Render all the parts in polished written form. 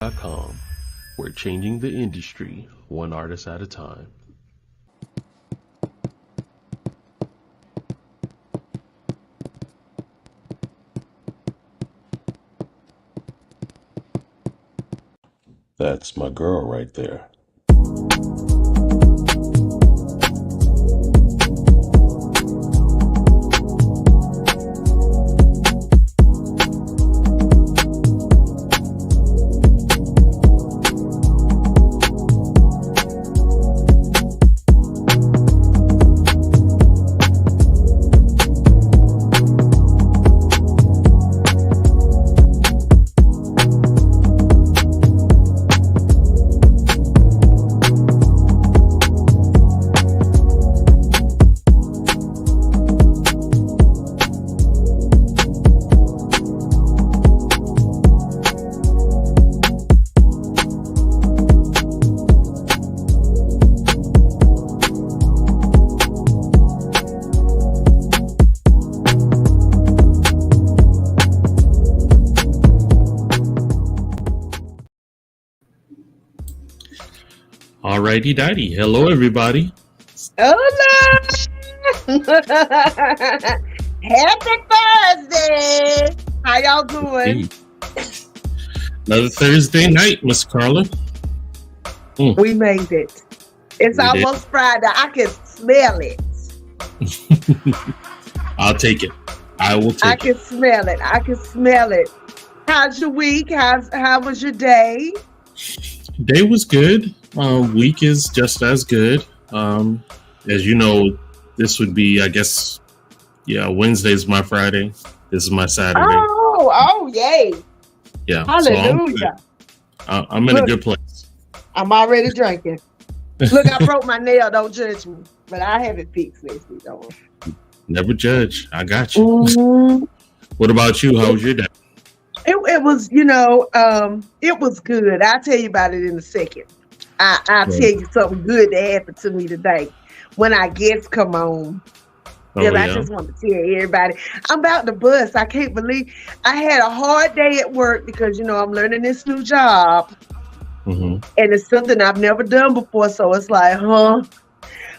witty.com. We're changing the industry one artist at a time. That's my girl right there. Alrighty, dighty. Hello, everybody. Hola! Happy Thursday! How y'all doing? Another Thursday night, Miss Carla. We made it. It's almost Friday. I can smell it. I'll take it. I will take it. I can smell it. I can smell it. How's your week? How was your day? Day was good. Week is just as good. As you know, this would be, I guess, Wednesday's my Friday. This is my Saturday. Oh, yay. Yeah. Hallelujah. So I'm in a good place. I'm already drinking. Look, I broke my nail. Don't judge me. But I have it fixed next week. Don't worry. Never judge. I got you. Mm-hmm. What about you? How was your day? It was, it was good. I'll tell you about it in a second. I'll tell you something good that happened to me today when our guests come on. I just want to tell everybody, I'm about to bust. I can't believe I had a hard day at work because, I'm learning this new job. Mm-hmm. And it's something I've never done before. So it's like,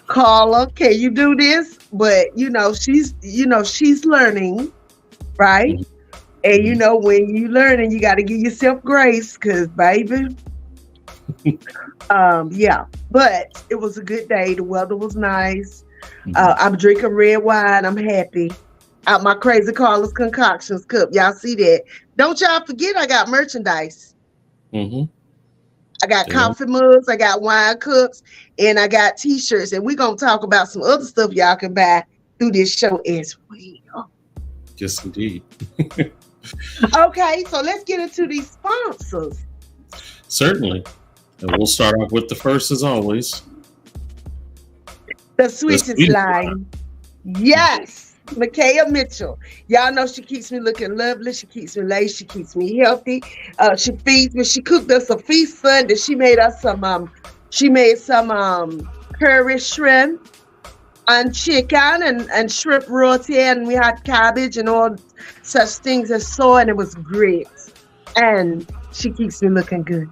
Carla, can you do this? But, she's learning, right? Mm-hmm. And, when you learning, you got to give yourself grace because, baby, but it was a good day. The weather was nice. I'm drinking red wine. I'm happy. Out my Crazy Carla Concoctions cup. Y'all see that? Don't y'all forget I got merchandise. Mm-hmm. I got coffee mugs. I got wine cups. And I got T-shirts. And we're going to talk about some other stuff y'all can buy through this show as well. Yes, indeed. Okay, so let's get into these sponsors. Certainly. And we'll start off with the first as always. The sweetest line. Yes. Micaiah Mitchell. Y'all know she keeps me looking lovely. She keeps me laced. She keeps me healthy. She feeds me. She cooked us a feast Sunday. She made us some curry shrimp and chicken and shrimp roti, and we had cabbage and all such things as so, and it was great. And she keeps me looking good.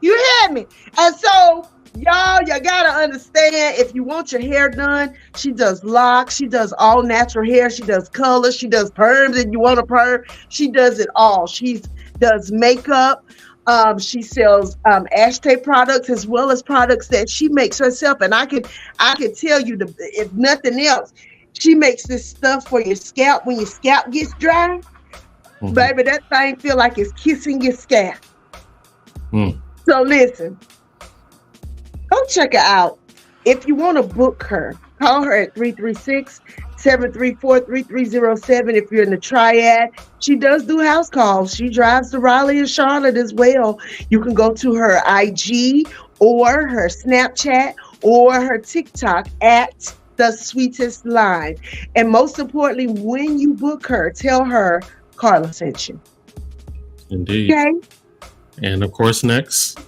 You hear me? And so, y'all, you gotta understand, if you want your hair done, she does locks, she does all natural hair, she does color, she does perms, and you want a perm, she does it all. She does makeup. She sells ashtray products as well as products that she makes herself. And I can tell you, if nothing else, she makes this stuff for your scalp when your scalp gets dry. Mm-hmm. Baby, that thing feel like it's kissing your scalp. So listen, go check her out. If you want to book her, call her at 336-734-3307. If you're in the Triad, she does do house calls. She drives to Raleigh and Charlotte as well. You can go to her IG or her Snapchat or her TikTok at The Sweetest Line. And most importantly, when you book her, tell her Carla sent you. Indeed. Okay. And of course, next.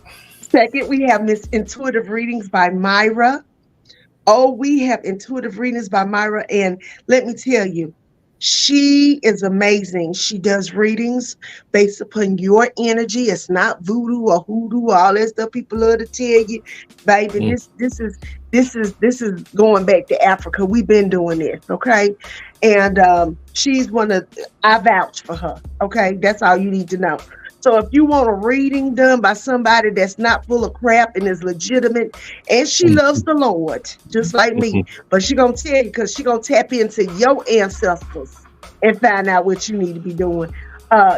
Second, we have Miss Intuitive Readings by Myra. Oh, we have intuitive readings by Myra. And let me tell you, She is amazing. She does readings based upon your energy. It's not voodoo or hoodoo, all that stuff people love to tell you, baby. Mm. This is going back to Africa. We've been doing this, okay? And she's I vouch for her, okay? That's all you need to know. So if you want a reading done by somebody that's not full of crap and is legitimate, and she loves the Lord, just like me, but she gonna tell you because she gonna tap into your ancestors and find out what you need to be doing.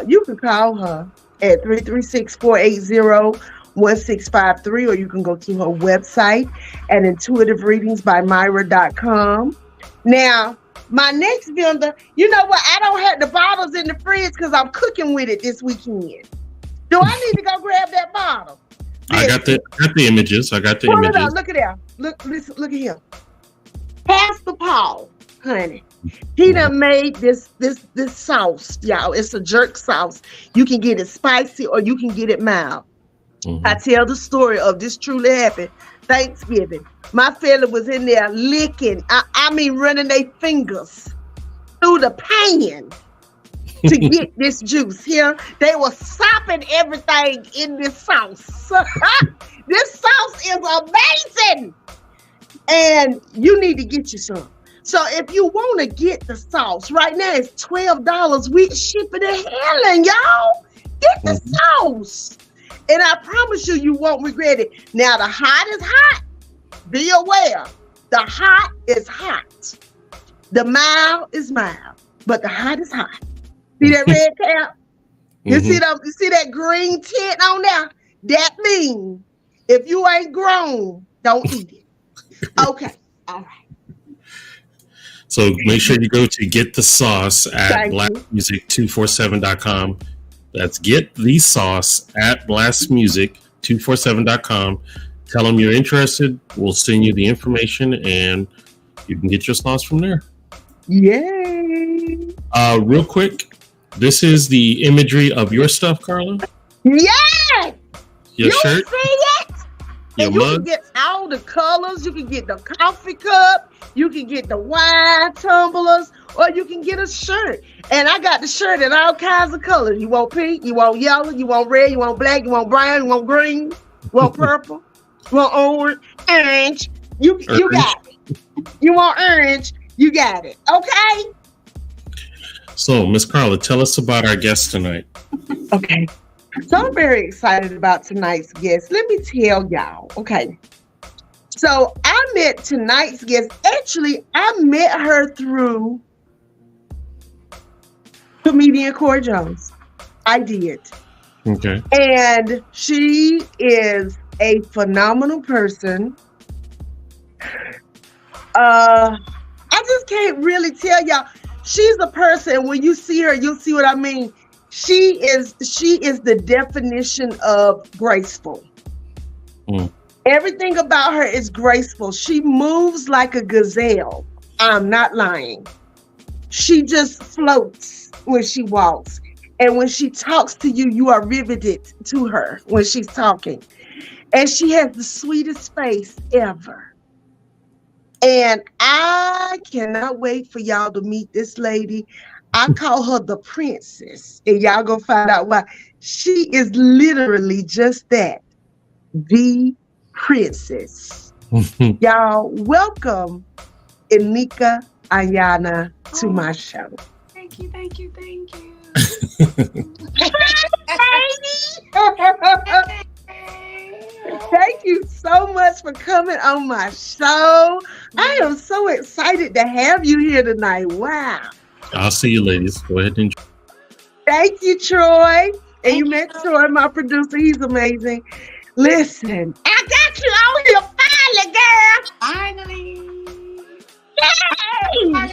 You can call her at 336-480-1653, or you can go to her website at intuitivereadingsbymyra.com. Now, my next vendor, you know what? I don't have the bottles in the fridge because I'm cooking with it this weekend. Do I need to go grab that bottle? I got the images. I got the Pull images. it up. Look at that. Look at him. Pastor Paul, honey. He done made this sauce, y'all. It's a jerk sauce. You can get it spicy or you can get it mild. Mm-hmm. I tell the story of this truly happened Thanksgiving. My fella was in there licking, I mean running their fingers through the pan to get this juice here. They were sopping everything in this sauce. This sauce is amazing. And you need to get you some. So if you want to get the sauce, right now it's $12 with shipping and handling, y'all. Get the sauce. And I promise you, you won't regret it. Now, the hot is hot. Be aware. The hot is hot. The mild is mild. But the hot is hot. See that red cap? You see that green tint on there? That means if you ain't grown, don't eat it. Okay. All right. So make sure you go to Get the Sauce at blastmusic247.com. That's Get the Sauce at blastmusic247.com. Tell them you're interested. We'll send you the information and you can get your sauce from there. Yay. Real quick, this is the imagery of your stuff, Carla. Yes. Your shirt. See it? Your and you mug. can get all the colors. You can get the coffee cup. You can get the wine tumblers, or you can get a shirt. And I got the shirt in all kinds of colors. You want pink, you want yellow, you want red, you want black, you want brown, you want green, you want purple, you want orange. You got it. You want orange, you got it. Okay? So, Miss Carla, tell us about our guest tonight. Okay. So I'm very excited about tonight's guest. Let me tell y'all. Okay. So I met tonight's guest. Actually, I met her through comedian Corey Jones. I did. Okay. And she is a phenomenal person. I just can't really tell y'all. She's a person, when you see her, you'll see what I mean. She is the definition of graceful. Everything about her is graceful. She moves like a gazelle. I'm not lying. She just floats when she walks. And when she talks to you, you are riveted to her when she's talking. And she has the sweetest face ever. And I cannot wait for y'all to meet this lady. I call her the princess, and y'all gonna find out why. She is literally just that, the princess. Y'all, welcome Enika Ayana to my show. Thank you. Thank you so much for coming on my show. I am so excited to have you here tonight. Wow. I'll see you ladies. Go ahead and enjoy. Thank you, Troy. And you met Troy, my producer. He's amazing. Listen, I got you on here finally, girl. Finally. Yay! My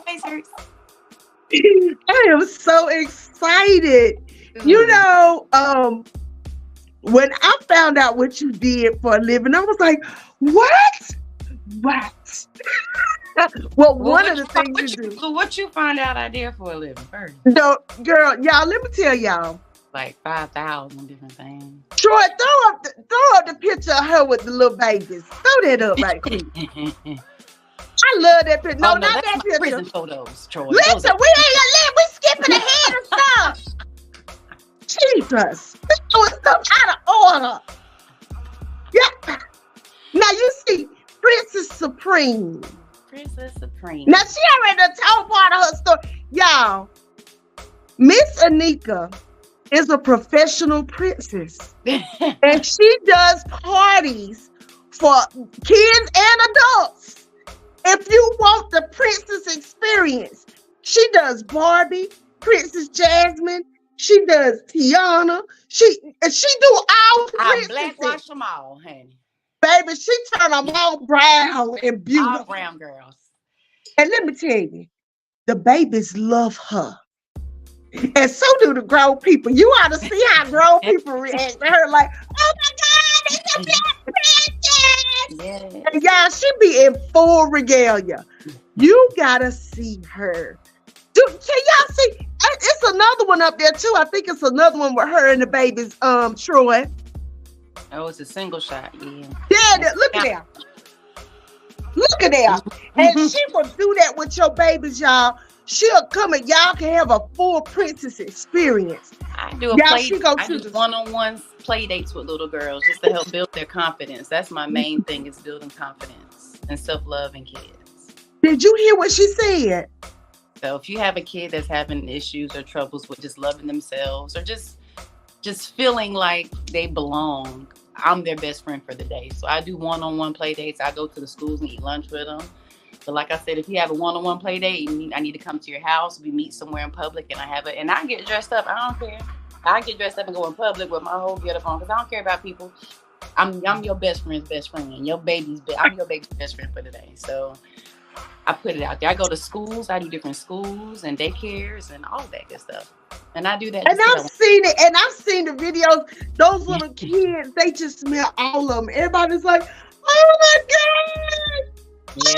face hurts. I am so excited. You know, when I found out what you did for a living, I was like, what? Well, one of the things you do. So what you find out I did for a living first? No, girl, y'all, let me tell y'all. Like 5,000 different things. Troy, throw up the picture of her with the little babies. Throw that up right quick. I love that picture. No, Oh, no, not that's that my picture. prison photos, Troy. Listen, we skipping ahead of stuff. Jesus. This was stuff out of order. Yeah. Now you see, Princess Supreme. Princess Supreme. Now she already done told part of her story. Y'all, Miss Anika is a professional princess. And she does parties for kids and adults. If you want the princess experience, she does Barbie, Princess Jasmine, she does Tiana, she do all the I blackwash princesses. them all, honey. Baby, she turn them all brown and All beautiful. brown girls. And let me tell you, the babies love her. And so do the grown people. You ought to see how grown people react to her like, oh my God, it's a black princess. Yes. And y'all, she be in full regalia. You gotta see her. Can y'all see? It's another one up there too. I think it's another one with her and the babies, Troy. Oh, it's a single shot, yeah. Yeah, look at that. Look at that. And she will do that with your babies, y'all. She'll come and y'all can have a full princess experience. I do one-on-one play dates with little girls just to help build their confidence. That's my main thing, is building confidence and self-love in kids. Did you hear what she said? So if you have a kid that's having issues or troubles with just loving themselves or just feeling like they belong, I'm their best friend for the day. So I do one-on-one play dates. I go to the schools and eat lunch with them. But like I said, if you have a one-on-one play date, I need to come to your house. We meet somewhere in public, and I get dressed up. I don't care. I get dressed up and go in public with my whole getup on because I don't care about people. I'm your best friend's best friend. I'm your baby's best friend for the day. So I put it out there. I go to schools. I do different schools and daycares and all that good stuff. And I do that. And I've seen it. And I've seen the videos. Those little kids, they just smell all of them. Everybody's like, oh my God. Yeah.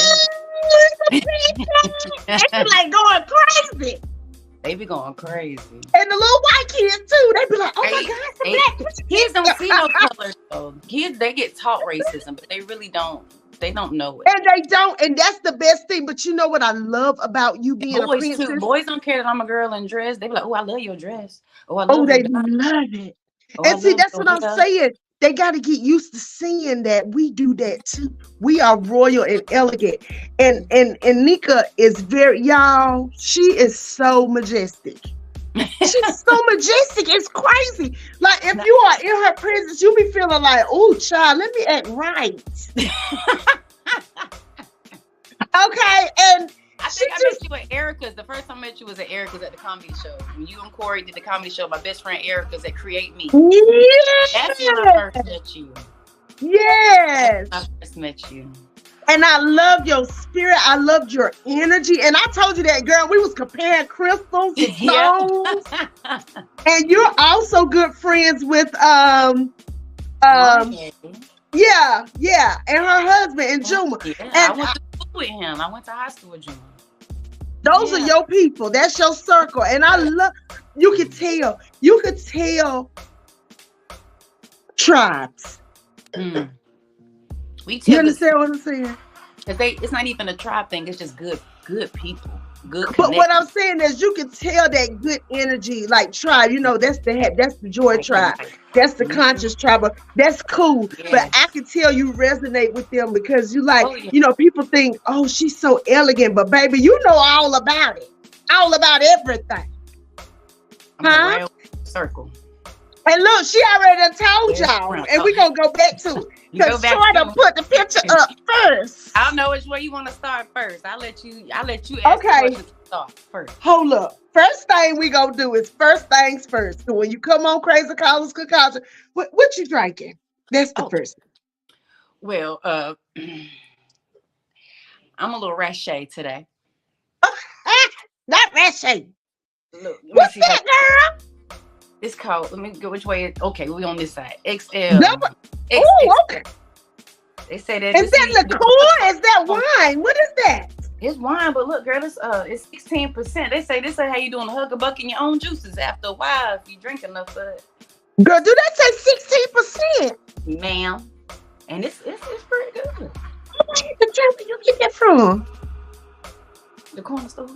They be like going crazy. They be going crazy. And the little white kids too. They be like, oh my God, it's black. Kids don't see no color though. Kids, they get taught racism, but they really don't. They don't know it. And they don't. And that's the best thing. But you know what I love about you being a princess? Too. Boys don't care that I'm a girl in dress. They be like, oh, I love your dress. Oh, they love it. And see, that's what I'm saying. They got to get used to seeing that we do that too. We are royal and elegant. And Nika is y'all, she is so majestic. She's so majestic. It's crazy. Like, if you are in her presence, you'll be feeling like, oh, child, let me act right. Okay, and I think I met you at Erica's. The first time I met you was at Erica's at the comedy show. When you and Corey did the comedy show, my best friend Erica's at Create Me. Yes. That's when I first met you. Yes. I first met you. And I love your spirit. I loved your energy. And I told you that, girl, we was comparing crystals and stones. And you're also good friends with yeah, and her husband and Juma. Yeah, and I went to school with him. I went to high school with Juma. Those are your people. That's your circle. And I love, you could tell tribes. You understand what I'm saying? It's not even a tribe thing. It's just good people. Good. But what I'm saying is, you can tell that good energy, like tribe. You know, that's the joy tribe. That's the conscious tribe. That's cool. Yes. But I can tell you resonate with them because you like, you know, people think, oh, she's so elegant, but baby, you know all about it, all about everything. I'm a circle. And look, she already done told y'all, and we're gonna go back to it. Because Troy done put the picture up first. I don't know which way you want to start first. I'll let you ask okay. Start first. Hold up. First thing we gonna do is first things first. So when you come on Crazy Carla Concoctions, what you drinking? That's the first thing. Well, I'm a little rashay today. Not rashay. Look, what's that, girl? It's called, let me go which way. Okay, we on this side. XL. Oh, okay. They say that. Is that liqueur? Is that wine? What is that? It's wine, but look, girl, it's 16%. They say this is how you doing hug a buck in your own juices after a while if you drink enough of it. Girl, do that say 16%? Ma'am. And it's pretty good. Where you get that from? The corner store.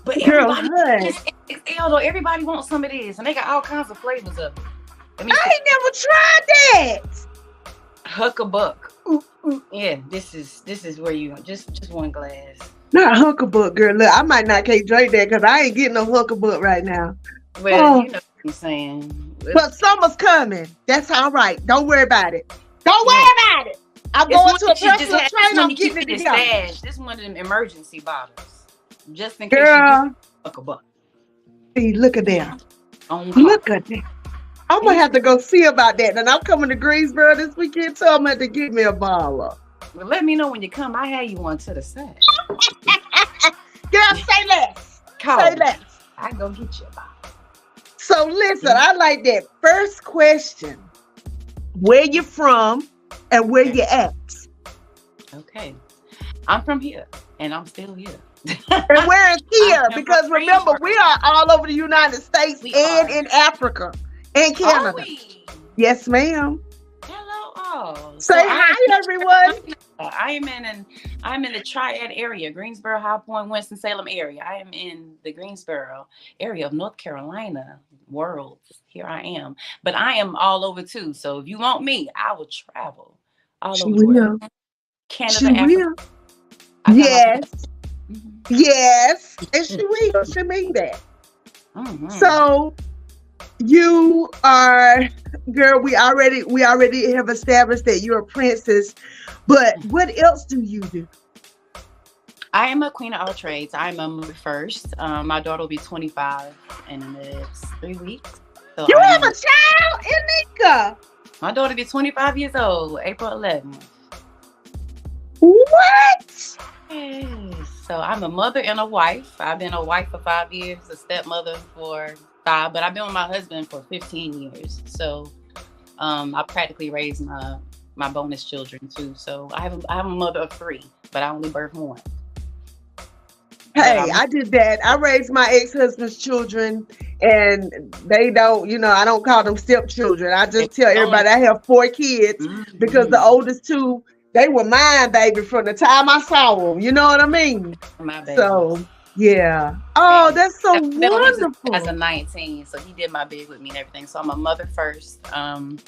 But Girl, everybody, it's XL though. Everybody wants some of this, and they got all kinds of flavors of it. I ain't never tried that. Huckabuck. Yeah, this is where you just one glass. Not Huckabuck, girl. Look, I might not can't drink that because I ain't getting no Huckabuck right now. Well, you know what I'm saying. But summer's coming. That's all right. Don't worry about it. Don't worry about it. I'm going to a personal trainer. I'm getting it together. This is one of them emergency bottles. Just in case girl, you get $1. See, look at that. Look at that. I'm going to have to go see about that. And I'm coming to Greensboro this weekend, so I'm going to give me a bottle. Well, let me know when you come. I have you one to the side. Girl, say less. Say less. I go get you a bottle. So listen, I like that first question. Where you from and where you at? Okay. I'm from here and I'm still here. And where is here? Because remember, we are all over the United States and in Africa and Canada. Yes, ma'am. Hello, all. Say hi, everyone. I'm in the Triad area, Greensboro, High Point, Winston-Salem area. I am in the Greensboro area of North Carolina world. Here I am. But I am all over too. So if you want me, I will travel all over the world. Canada, Africa. Yes. Yes. And she will. She mean that. Mm-hmm. So you are, girl, we already have established that you're a princess, but what else do you do? I am a queen of all trades. I'm a mother first. My daughter will be 25 in the next 3 weeks. So you have a child, Inika? My daughter will be 25 years old, April 11th. What? Yes. So I'm a mother and a wife. I've been a wife for 5 years, a stepmother for 5, but I've been with my husband for 15 years. So I practically raised my bonus children too. So I have a mother of 3, but I only birthed 1. Hey, I did that. I raised my ex-husband's children, and they don't, I don't call them stepchildren. I just tell everybody I have 4 kids because the oldest 2, they were mine, baby, from the time I saw them. You know what I mean? My baby. So, yeah. Oh, that's so wonderful. As a 19, so he did my bid with me and everything. So I'm a mother first. I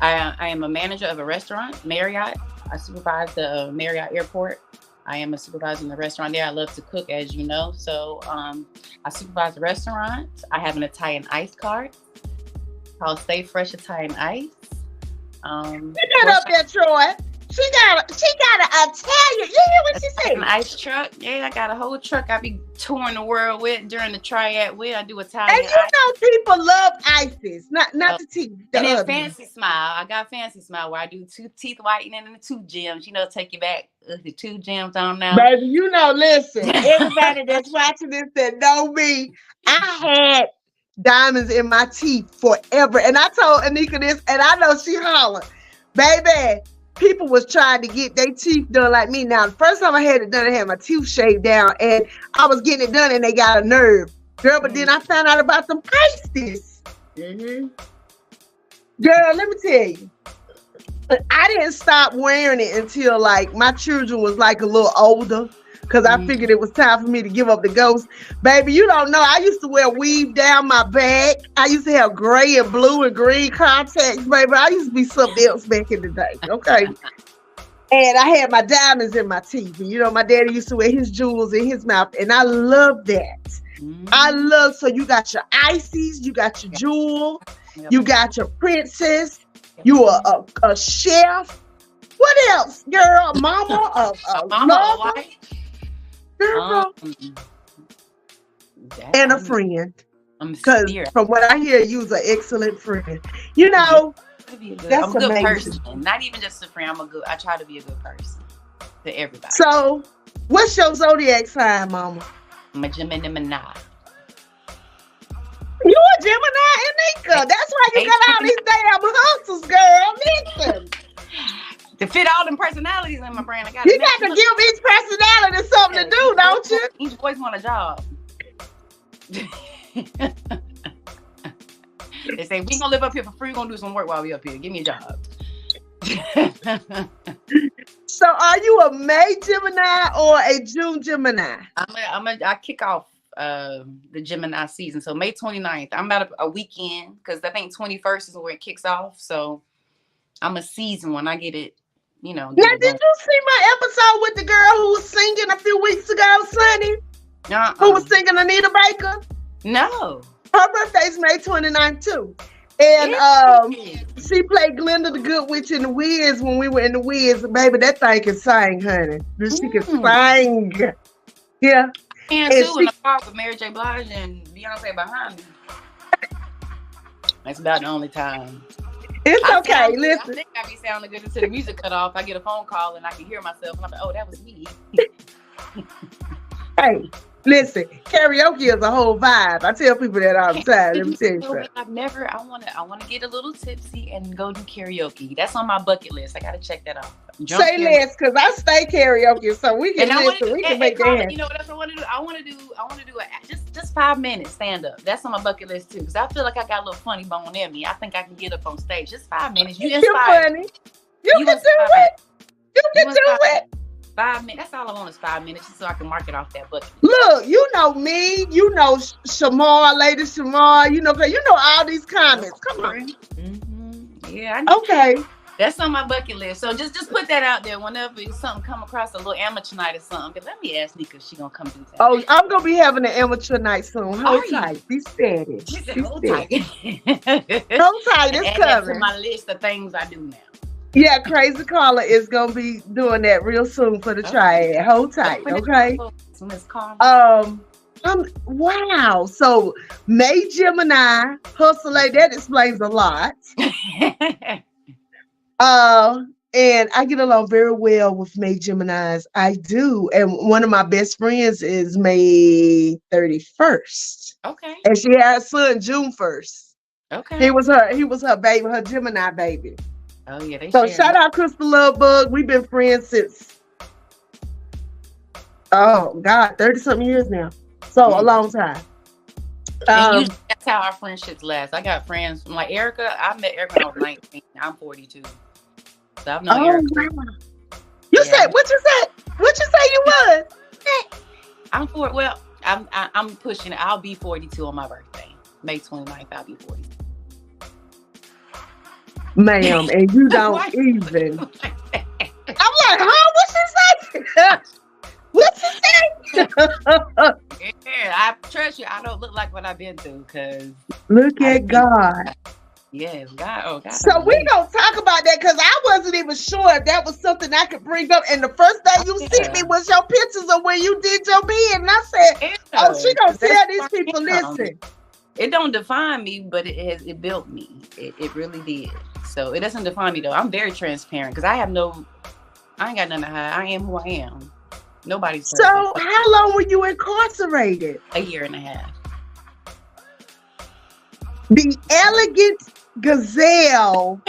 am a manager of a restaurant, Marriott. I supervise the Marriott Airport. I am a supervisor in the restaurant there. I love to cook, as you know. So I supervise the restaurant. I have an Italian ice cart called Stay Fresh Italian Ice. Get that up there, Troy. She got an Italian. You hear what she said? An ice truck. Yeah, I got a whole truck I be touring the world with during the Triad with. I do Italian. And you know people love ices, not the teeth. And then Fancy Smile. I got Fancy Smile where I do 2 teeth whitening and the 2 gems. Take you back the 2 gems on now. Baby, listen, everybody that's watching this that know me, I had diamonds in my teeth forever. And I told Anika this, and I know she hollered. Baby, people was trying to get their teeth done like me. Now, the first time I had it done, I had my teeth shaved down, and I was getting it done, and they got a nerve. Girl, but then I found out about them pasties. Girl, let me tell you. I didn't stop wearing it until, my children was, a little older. Because I figured it was time for me to give up the ghost. Baby, you don't know. I used to wear weave down my back. I used to have gray and blue and green contacts, baby. I used to be something else back in the day, okay? And I had my diamonds in my teeth. And, my daddy used to wear his jewels in his mouth. And I love that. So you got your ices, you got your jewel, you got your princess, you are a chef. What else, girl? Mama, mama. Girl. And a friend. Because from what I hear, you're an excellent friend. That's I'm a good amazing. person. Not even just a friend. I try to be a good person to everybody. So, what's your zodiac sign, Mama? I'm a Gemini. You a Gemini, Anika. That's why you got all these damn hustles, girl. Listen. To fit all them personalities in my brain, you got to give each personality something to do, don't you? Each boy's want a job. They say, we gonna live up here for free, we're gonna do some work while we up here. Give me a job. So are you a May Gemini or a June Gemini? I kick off the Gemini season. So May 29th. I'm about a weekend because I think 21st is where it kicks off. So I'm a season when I get it, Now, get it did going. you see my episode with the girl who was singing a few weeks ago, Sonny? Who was singing Anita Baker? No. Her birthday's May 29th too. And she played Glinda the Good Witch in the Wiz when we were in the Wiz. Baby, that thing can sing, honey. She can sing. Yeah. And too, in the car with Mary J. Blige and Beyonce behind me. That's about the only time. It's okay. Listen. I think I be sounding good until the music cut off. I get a phone call and I can hear myself. And I'm like, oh, that was me. Hey, listen. Karaoke is a whole vibe. I tell people that all the time. Let me tell you something. I want to get a little tipsy and go do karaoke. That's on my bucket list. I got to check that off. Say less, because I stay karaoke, so we can listen. We can make that. You know what else I want to do? I want to do just 5 minutes stand up. That's on my bucket list too, because I feel like I got a little funny bone in me. I think I can get up on stage. Just 5 minutes. You inspire. You're funny. You can do it. You can do it. 5 minutes. That's all I want is 5 minutes, just so I can mark it off that bucket. Look, you know me. You know Shamar, Lady Shamar. You know all these comments. Come on. Mm-hmm. Yeah. Okay. That's on my bucket list. So just put that out there whenever something come across a little amateur night or something. Let me ask Nika if she gonna come do that. Oh, I'm gonna be having an amateur night soon. Hold tight. Be steady. She said, hold tight. Hold tight. It's coming. To my list of things I do now. Yeah, Crazy Carla is gonna be doing that real soon for the triad. Hold tight, okay? Miss Carla. Wow. So May Gemini, hustle, that explains a lot. And I get along very well with May Geminis. I do. And one of my best friends is May 31st. Okay. And she had a son June 1st. Okay. He was her baby, her Gemini baby. Oh yeah. So shout out Crystal Lovebug. We've been friends since 30 something years now. So a long time. That's how our friendships last. I got friends like Erica. I met Erica when I was 19. I'm 42. So I've known Erica. Wow. You said what you said? What you say you was? I'm pushing it. I'll be 42 on my birthday. May 29th, I'll be 40. Ma'am, and you don't even. I'm like, huh? What she say? What she say? Yeah, I trust you. I don't look like what I've been through, because look at God. Yes, God. Oh, God. So we gonna talk about that, because I wasn't even sure if that was something I could bring up. And the first thing you sent me was your pictures of when you did your bid, and I said, "Oh, she gonna tell these people, listen." It don't define me, but it built me. It really did. So it doesn't define me though. I'm very transparent because I ain't got nothing to hide. I am who I am. Nobody's perfect. So how long were you incarcerated? 1.5 years. The elegant gazelle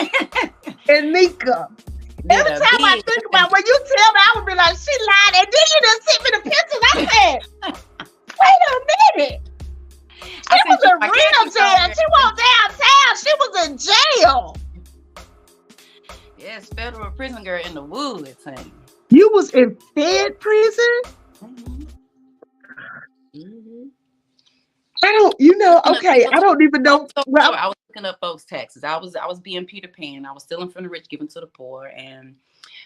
and Nika. Every time I think about when you tell me, I would be like, she lied. And then you done sent me the pictures. I said, wait a minute. She was in real jail. She wasn't downtown. She was in jail. Yes, federal prison girl in the woods. Honey. You was in Fed prison? Mm-hmm. Mm-hmm. I don't even know. Well, I was looking up folks' taxes. I was being Peter Pan. I was stealing from the rich, giving to the poor, and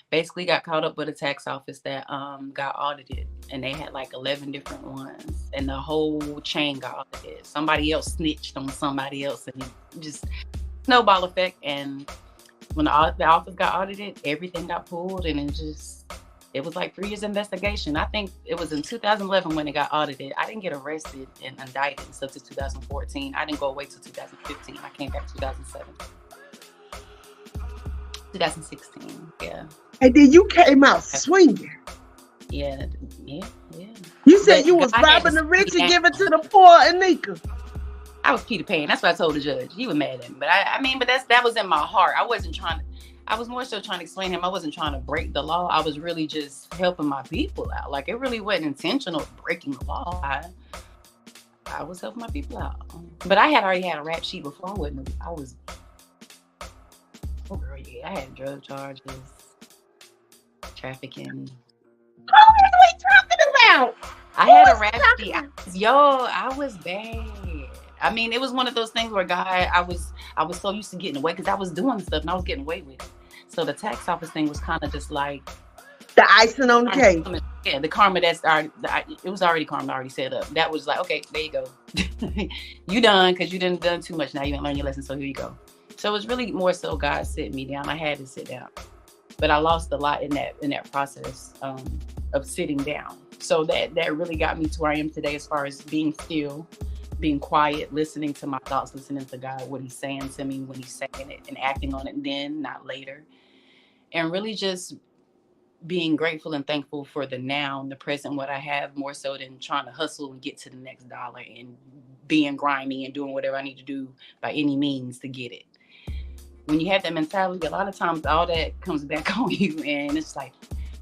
basically got caught up with a tax office that got audited, and they had like 11 different ones, and the whole chain got audited. Somebody else snitched on somebody else, and it just snowball effect. And when the office got audited, everything got pulled, and it was like 3 years investigation. I think it was in 2011 when it got audited. I didn't get arrested and indicted until 2014. I didn't go away till 2015. I came back 2007. 2016, yeah. And then you came out swinging. Yeah. You said you was robbing the rich and giving to the poor, Anika. I was Peter Pan. That's what I told the judge. He was mad at me. But that was in my heart. I was more so trying to explain to him I wasn't trying to break the law. I was really just helping my people out. Like, it really wasn't intentional breaking the law. I was helping my people out. But I had already had a rap sheet before. I had drug charges, trafficking. Who are we talking about? I had a rhapsody. I was bad. I mean, it was one of those things where I was so used to getting away because I was doing stuff and I was getting away with it. So the tax office thing was kind of just like the icing on the cake. Yeah, the karma it was already karma already set up. That was like, okay, there you go. You done because you didn't done too much. Now you didn't learn your lesson, so here you go. So it was really more so God sitting me down. I had to sit down, but I lost a lot in that process of sitting down. So that really got me to where I am today, as far as being still, being quiet, listening to my thoughts, listening to God, what He's saying to me when He's saying it, and acting on it then, not later, and really just being grateful and thankful for the now and the present, what I have, more so than trying to hustle and get to the next dollar and being grimy and doing whatever I need to do by any means to get it. When you have that mentality, a lot of times all that comes back on you and it's like,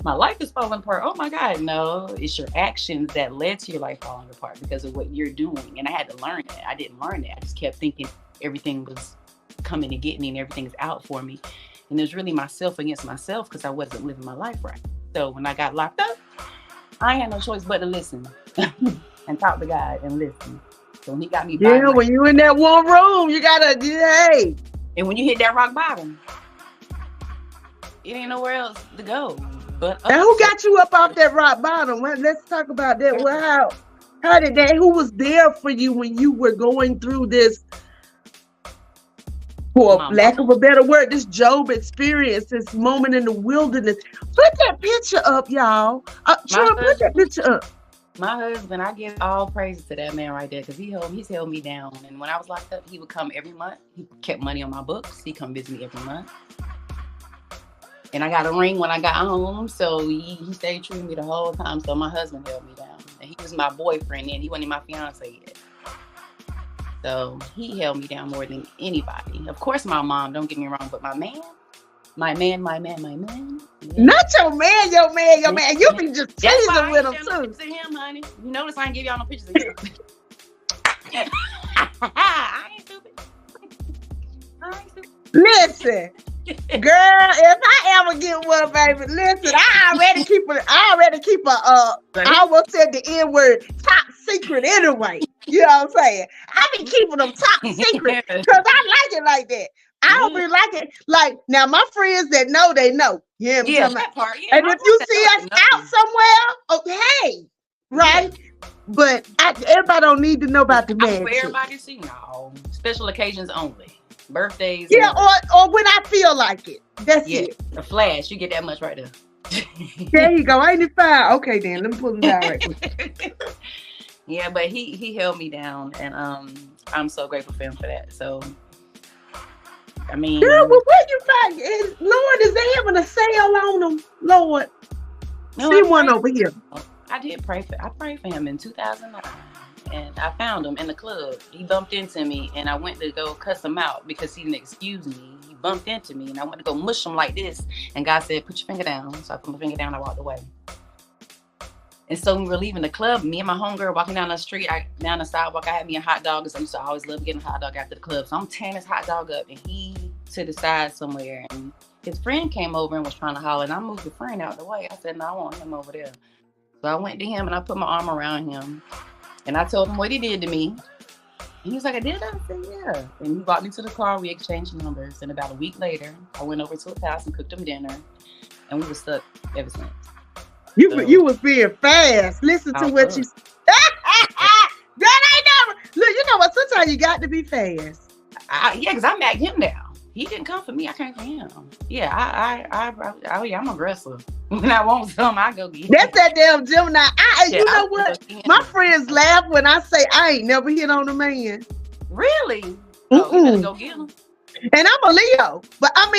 my life is falling apart. Oh my God, no, it's your actions that led to your life falling apart because of what you're doing. And I had to learn that. I didn't learn that. I just kept thinking everything was coming to get me and everything is out for me. And it was really myself against myself because I wasn't living my life right. So when I got locked up, I had no choice but to listen and talk to God and listen. So when He got me back. Yeah, when you in that one room, you gotta, hey. And when you hit that rock bottom, it ain't nowhere else to go. But now who got you up off that rock bottom? Well, let's talk about that. Well, how did that? Who was there for you when you were going through this? For lack of a better word, this Job experience, this moment in the wilderness. Put that picture up, y'all. Troy, put that picture up. My husband, I give all praises to that man right there because he's held me down. And when I was locked up, he would come every month. He kept money on my books. He come visit me every month. And I got a ring when I got home, so he stayed true to me the whole time. So my husband held me down. And he was my boyfriend then. He wasn't my fiance yet. So he held me down more than anybody. Of course, my mom, don't get me wrong, but my man. Yeah. Not your man. You be just teasing with him too. To him, honey. You notice I ain't give y'all no pictures of him. I ain't stupid. Listen, girl, if I ever get one, baby, listen, I already keep a I almost said the N-word, top secret anyway. You know what I'm saying? I be keeping them top secret because I like it like that. I don't really like it. Like, now my friends that know, they know. You know what I'm talking about? And if you see us out somewhere, okay, right? Yeah. But everybody don't need to know about the man. Everybody see, no. Special occasions only. Birthdays. Yeah, or when I feel like it. That's it. A flash. You get that much right there. There you go. Ain't it fine? Okay, then. Let me pull it down right quick. Yeah, but he held me down, and I'm so grateful for him for that. So, I mean, girl, well, where you find it? Lord, is they having a sale on them? Lord, no, see one over here. I prayed for him in 2009, and I found him in the club. He bumped into me, and I went to go cuss him out because he didn't excuse me. He bumped into me, and I went to go mush him like this, and God said, "Put your finger down." So I put my finger down. I walked away. And so when we were leaving the club, me and my homegirl walking down the street, down the sidewalk, I had me a hot dog because I used to always love getting a hot dog after the club. So I'm tearing this hot dog up, and he to the side somewhere, and his friend came over and was trying to holler, and I moved the friend out the way. I said, "No, I want him over there." So I went to him and I put my arm around him, and I told him what he did to me. And he was like, "I did?" I said, "Yeah." And he brought me to the car. We exchanged numbers, and about a week later, I went over to his house and cooked him dinner, and we were stuck ever since. You was being fast. Listen to what you said. That ain't never. Look, you know what? Sometimes you got to be fast. Yeah, because I magged him down. He didn't come for me. I came for him. Yeah, I'm aggressive. When I want something, I go get it. That's that damn Gemini. You know what? My friends laugh when I say I ain't never hit on a man. Really? Oh, you better go get him. And I'm a Leo, but I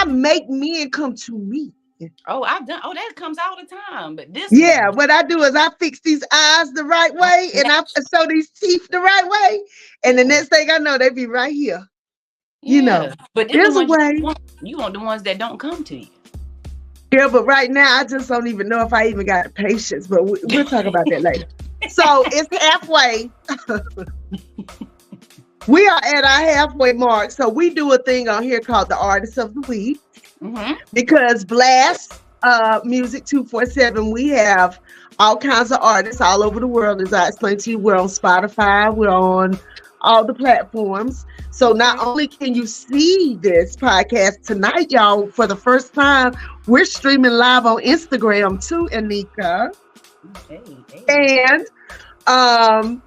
make men come to me. Oh, that comes all the time. But this what I do is I fix these eyes the right way and I show these teeth the right way. And the next thing I know, they be right here. Yeah, you know. But there's a way. You want the ones that don't come to you. Yeah, but right now I just don't even know if I even got the patience, but we'll talk about that later. So it's halfway. We are at our halfway mark. So we do a thing on here called the Artist of the Week. Mm-hmm. Because Blast Music 247. We have all kinds of artists all over the world. As I explained to you, we're on Spotify, we're on all the platforms. So not only can you see this podcast tonight, y'all, for the first time, we're streaming live on Instagram too, Anika. Hey, hey. And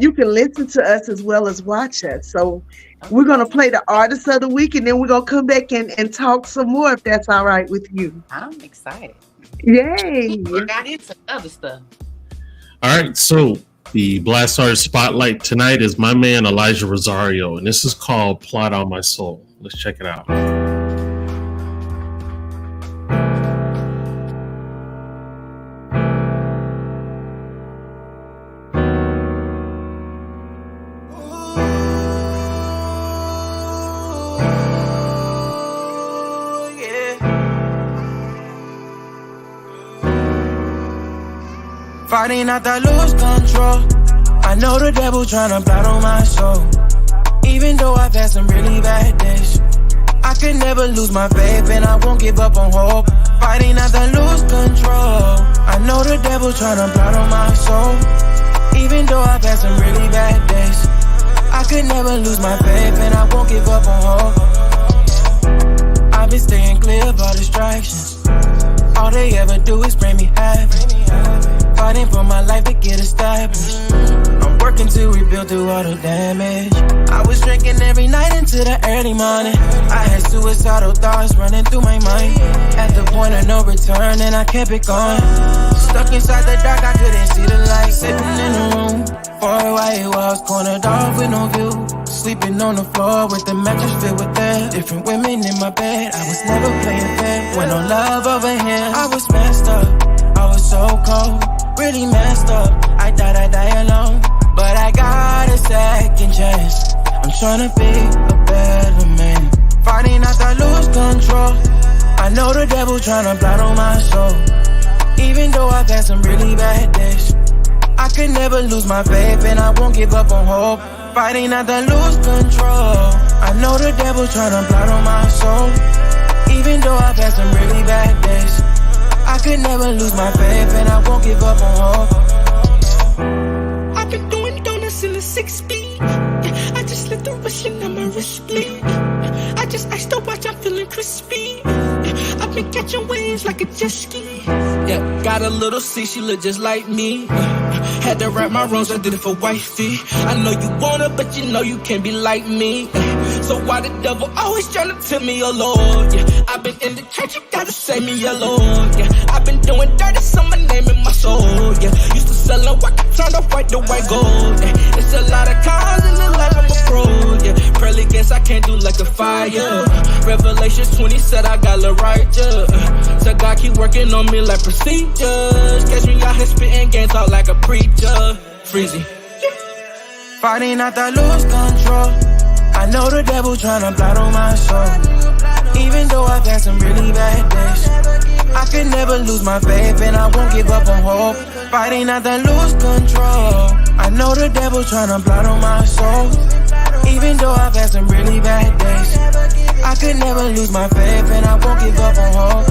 you can listen to us as well as watch us. So we're going to play the artist of the week, and then we're going to come back and talk some more, if that's all right with you. I'm excited. Yay. We got into other stuff. All right, so the Blast Artist Spotlight tonight is my man Elijah Rosario, and this is called Plot on My Soul. Let's check it out. Fighting out that lose control. I know the devil tryna blot on my soul. Even though I've had some really bad days, I could never lose my faith and I won't give up on hope. Fighting out that lose control. I know the devil tryna blot on my soul. Even though I've had some really bad days, I could never lose my faith and I won't give up on hope. I've been staying clear of all distractions. All they ever do is bring me havoc. Fighting for my life to get established. I'm working to rebuild through all the damage. I was drinking every night into the early morning. I had suicidal thoughts running through my mind. At the point of no return, and I kept it going. Stuck inside the dark, I couldn't see the light. Sitting in a room, 4 white walls, cornered off with no view. Sleeping on the floor with the mattress filled with air. Different women in my bed, I was never playing fair. When no love over here, I was messed up. I was so cold, really messed up. I thought I'd die alone, but I got a second chance. I'm tryna be a better man. Fighting out that lose control. I know the devil tryna blot on my soul. Even though I've had some really bad days, I could never lose my faith and I won't give up on hope. Fighting out that lose control. I know the devil tryna blot on my soul. Even though I've had some really bad days, I could never lose my faith and I won't give up on hope. I've been doing donuts in the 6 speed. Yeah, I just let the wrestling on my wrist bleed. I just iced the watch, I'm feeling crispy. Yeah, I've been catching waves like a jet ski. Yeah, got a little C, she look just like me. Had to write my wrongs, I did it for wifey. I know you want her, but you know you can't be like me. So why the devil always tryna tell me, oh Lord? Yeah, I've been in the church, you gotta save me, oh Lord. Yeah, I've been doing dirty, so my name in my soul. Yeah, used to sell a walk, I turned off white to white gold. Yeah, it's a lot of cars in the life, I'm a pro. Yeah, pearly gates I can't do like a fire. Revelations 20 said I got the righteous. So God keep working on me like procedures. Catch me out here spitting game talk like a preacher. Freezy. Fighting out that lose control. I know the devil tryna blot on my soul. Even though I've had some really bad days, I could never lose my faith and I won't give up on hope. Fighting out that lose control. I know the devil tryna blot on my soul. Even though I've had some really bad days, I could never lose my faith and I won't give up on hope.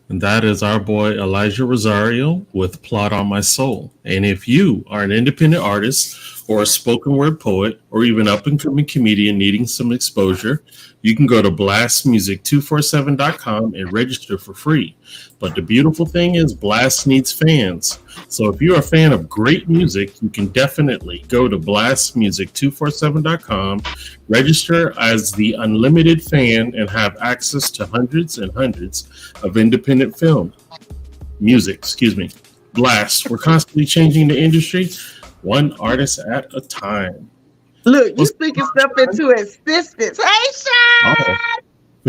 And that is our boy Elijah Rosario with Plot on My Soul. And if you are an independent artist or a spoken word poet, or even up and coming comedian needing some exposure, you can go to blastmusic247.com and register for free. But the beautiful thing is Blast needs fans. So if you're a fan of great music, you can definitely go to blastmusic247.com, register as the unlimited fan, and have access to hundreds and hundreds of independent music. Blast, we're constantly changing the industry, one artist at a time. Look, you speaking stuff into existence. Hey, Sean! Oh,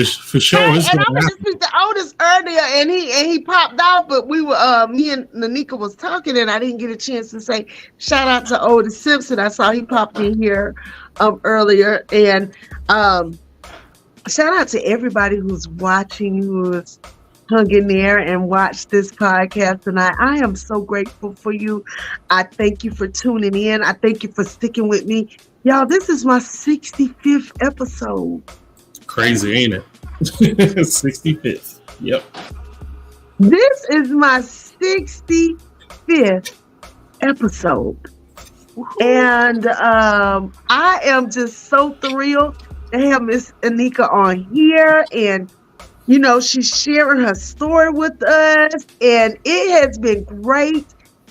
for sure. Hey, and I'm going to speak to Otis earlier, and he popped off, but we were, me and Nanika was talking, and I didn't get a chance to say shout out to Otis Simpson. I saw he popped in here earlier, and shout out to everybody who's watching, who's hung in there and watched this podcast tonight. I am so grateful for you. I thank you for tuning in. I thank you for sticking with me. Y'all, this is my 65th episode. Crazy, ain't it? 65th. Yep. This is my 65th episode. And I am just so thrilled to have Miss Anika on here. And you know, she's sharing her story with us, and it has been great.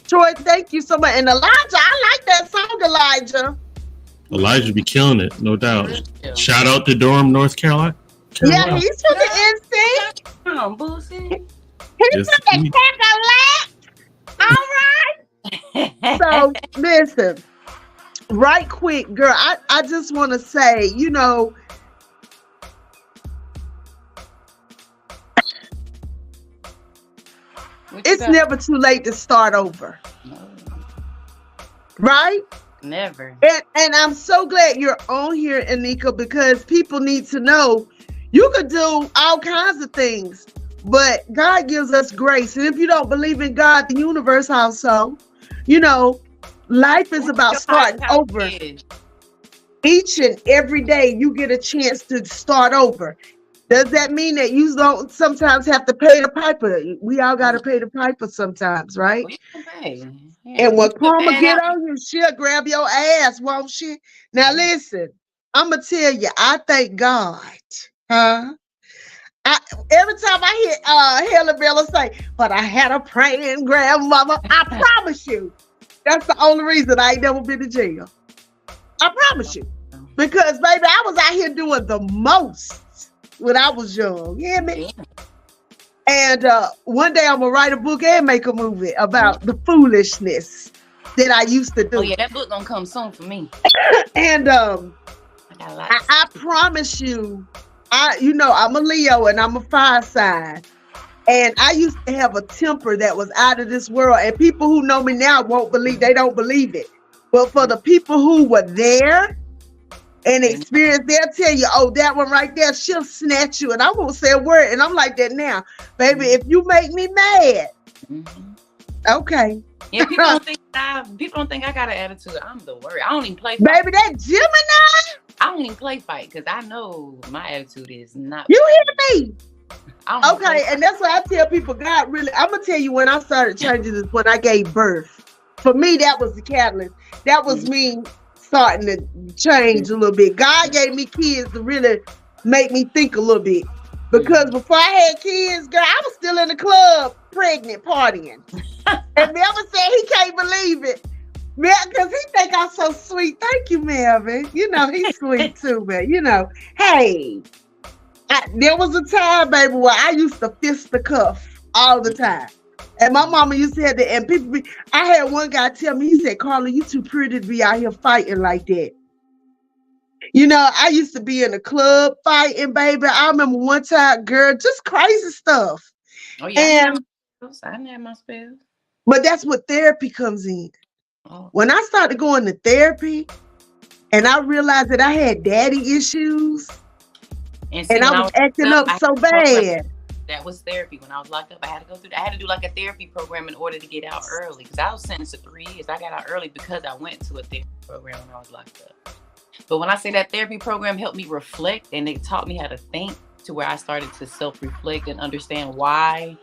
Troy, thank you so much. And Elijah, I like that song, Elijah. Elijah be killing it, no doubt. Shout out to Durham, North Carolina. Yeah, he's from the NC. Come on, Boosie. He's from the Cackalack. All right. So, listen, right quick, girl, I just want to say, you know, it's never too late to start over. No. Right? Never. And I'm so glad you're on here, Anika, because people need to know you could do all kinds of things, but God gives us grace. And if you don't believe in God, the universe also, you know, life is about starting over. Each and every day you get a chance to start over. Does that mean that you don't sometimes have to pay the piper? We all got to pay the piper sometimes, right? Yeah. And when karma get on you, she'll grab your ass, won't she? Now listen, I'm going to tell you, I thank God. Every time I hear Helen Bella say, but I had a praying grandmother, I promise you, that's the only reason I ain't never been to jail. I promise you. Because, baby, I was out here doing the most when I was young. You hear me? And one day I'm going to write a book and make a movie about the foolishness that I used to do. Oh, yeah, that book going to come soon for me. And I promise you, I'm a Leo and I'm a fire sign. And I used to have a temper that was out of this world. And people who know me now won't believe, they don't believe it. But for the people who were there and experienced, they'll tell you, oh, that one right there, she'll snatch you. And I won't say a word. And I'm like that now. Baby, if you make me mad, okay. Yeah, people don't think I got an attitude. I'm the worst. I don't even play fight. Baby, that Gemini. I don't even play fight because I know my attitude is not. You hear me? Okay, and that's why I tell people, God really, I'm going to tell you when I started changing this, when I gave birth. For me, that was the catalyst. That was me starting to change a little bit. God gave me kids to really make me think a little bit. Because before I had kids, girl, I was still in the club, pregnant, partying. And Melvin said he can't believe it. Because he think I'm so sweet. Thank you, Melvin. You know, he's sweet too, man. You know, hey, there was a time, baby, where I used to fist the cuff all the time. And my mama used to have that. And I had one guy tell me, he said, Carla, you too pretty to be out here fighting like that. You know, I used to be in the club fighting, baby. I remember one time, girl, just crazy stuff. Oh, yeah. And I didn't have my spells. But that's what therapy comes in. Oh. When I started going to therapy and I realized that I had daddy issues and I was acting up so bad. That was therapy. When I was locked up, I had to go through that. I had to do like a therapy program in order to get out early because I was sentenced to 3 years. I got out early because I went to a therapy program when I was locked up. But when I say that therapy program helped me reflect and it taught me how to think to where I started to self-reflect and understand why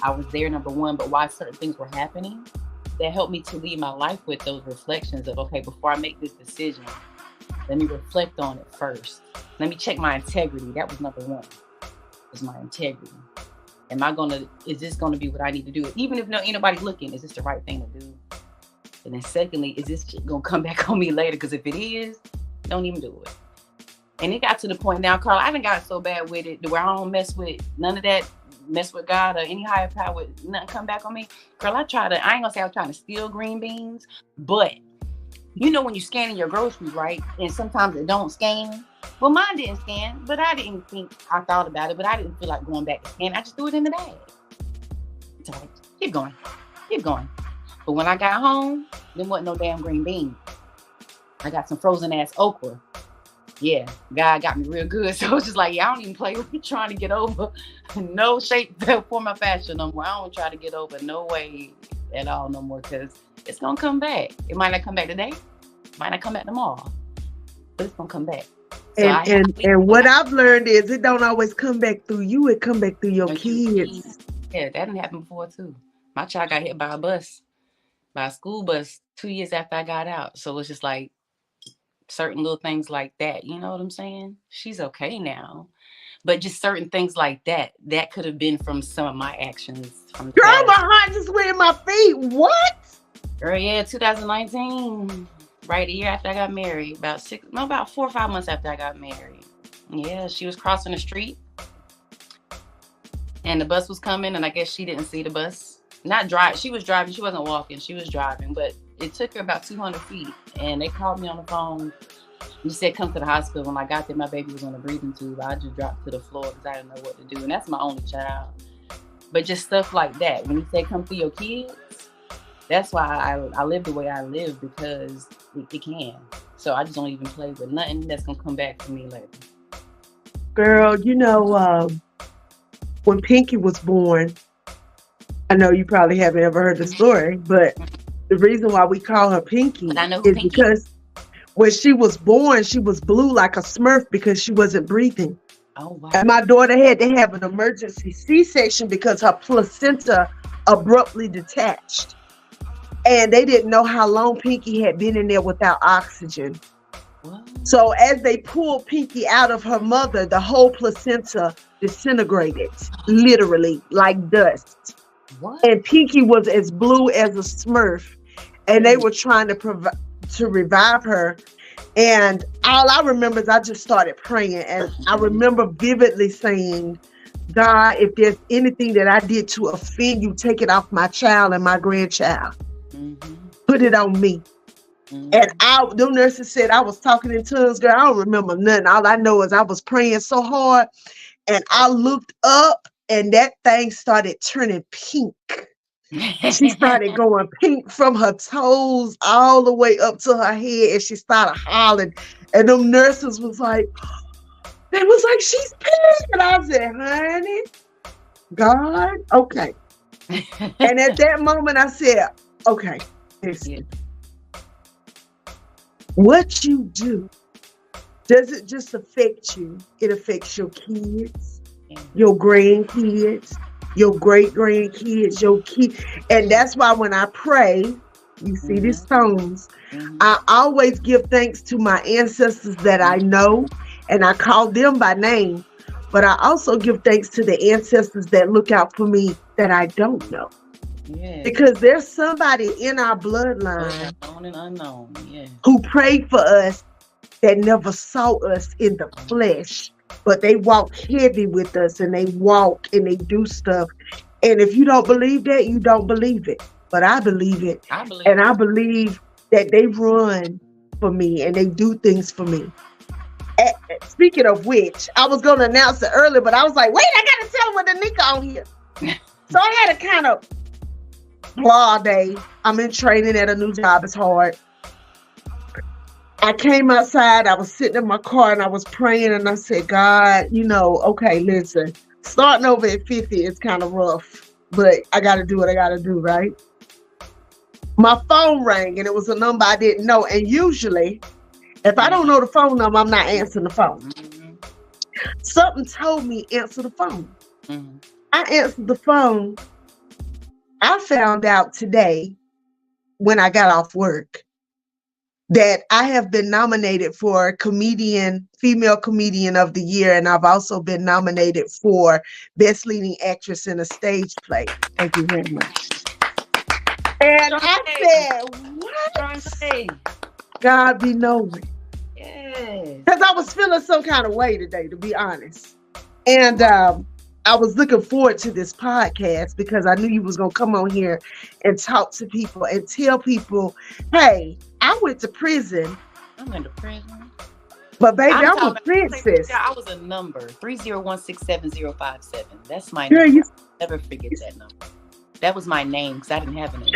I was there, number one, but why certain things were happening. that helped me to lead my life with those reflections of, okay, before I make this decision, let me reflect on it first. Let me check my integrity. That was number one, was my integrity. Is this gonna be what I need to do? Even if ain't nobody looking, is this the right thing to do? And then secondly, is this gonna come back on me later? Because if it is, don't even do it. And it got to the point now, Carla, I done got so bad with it where I don't mess with none of that, mess with God or any higher power, nothing come back on me. Girl, I ain't gonna say I was trying to steal green beans, but when you're scanning your groceries, right? And sometimes it don't scan. Well, mine didn't scan, but I didn't think, I thought about it, but I didn't feel like going back to scan. I just threw it in the bag. So keep going. But when I got home, there wasn't no damn green beans. I got some frozen ass okra. Yeah, God got me real good. So it's just like, I don't even play with trying to get over no shape, form, or fashion no more. I don't try to get over no way at all no more, because it's going to come back. It might not come back today. It might not come back tomorrow. But it's going to come back. So and what I've learned is it don't always come back through you. It come back through your kids. Yeah, that didn't happen before too. My child got hit by a school bus 2 years after I got out. So it's just like certain little things like that. You know what I'm saying? She's okay now. But just certain things like that could have been from some of my actions. Girl, my heart just went in my feet. What? Girl, yeah, 2019. Right a year after I got married. About 4 or 5 months after I got married. Yeah, she was crossing the street. And the bus was coming, and I guess she didn't see the bus. She was driving. She wasn't walking. She was driving. But it took her about 200 feet. And they called me on the phone. He said, come to the hospital. When I got there, my baby was on a breathing tube. I just dropped to the floor because I didn't know what to do. And that's my only child. But just stuff like that. When you say come for your kids, that's why I live the way I live, because it can. So I just don't even play with nothing that's going to come back to me later. Girl, when Pinky was born, I know you probably haven't ever heard the story, but the reason why we call her Pinky is because when she was born, she was blue like a Smurf because she wasn't breathing. Oh, wow. And my daughter had to have an emergency C-section because her placenta abruptly detached. And they didn't know how long Pinky had been in there without oxygen. What? So as they pulled Pinky out of her mother, the whole placenta disintegrated, literally like dust. What? And Pinky was as blue as a Smurf. And they were trying to revive her. And all I remember is I just started praying. And I remember vividly saying, God, if there's anything that I did to offend you, take it off my child and my grandchild. Put it on me. And them nurses said I was talking in tongues, girl. I don't remember nothing. All I know is I was praying so hard, and I looked up, and that thing started turning pink. She started going pink from her toes all the way up to her head, and she started hollering. And them nurses was like, she's pink. And I said, honey, God, okay. And at that moment, I said, okay, listen. What you do, does it just affect you? It affects your kids, your grandkids, your great-grandkids, your kids. And that's why when I pray, you see these stones, I always give thanks to my ancestors that I know, and I call them by name. But I also give thanks to the ancestors that look out for me that I don't know. Yes. Because there's somebody in our bloodline unknown, who prayed for us that never saw us in the flesh, but they walk heavy with us, and they walk and they do stuff. And if you don't believe that, you don't believe it. But I believe it. I believe that they run for me and they do things for me. Speaking of which, I was going to announce it earlier, but I was like, wait, I got to tell them what the Nika on here. So I had a kind of blah day. I'm in training at a new job. It's hard. I came outside. I was sitting in my car and I was praying, and I said, God, okay, listen, starting over at 50 is kind of rough, but I got to do what I got to do, right? My phone rang, and it was a number I didn't know. And usually, if I don't know the phone number, I'm not answering the phone. Something told me answer the phone. I answered the phone. I found out today when I got off work that I have been nominated for female comedian of the year, and I've also been nominated for best leading actress in a stage play. Thank you very much. And I said, what? God be knowing. Because I was feeling some kind of way today, to be honest. And I was looking forward to this podcast because I knew you was going to come on here and talk to people and tell people, hey, I went to prison. I went to prison. But baby, I'm a princess. I was a number, 301677057. That's my Girl, number. Never forget that number. That was my name because I didn't have a name.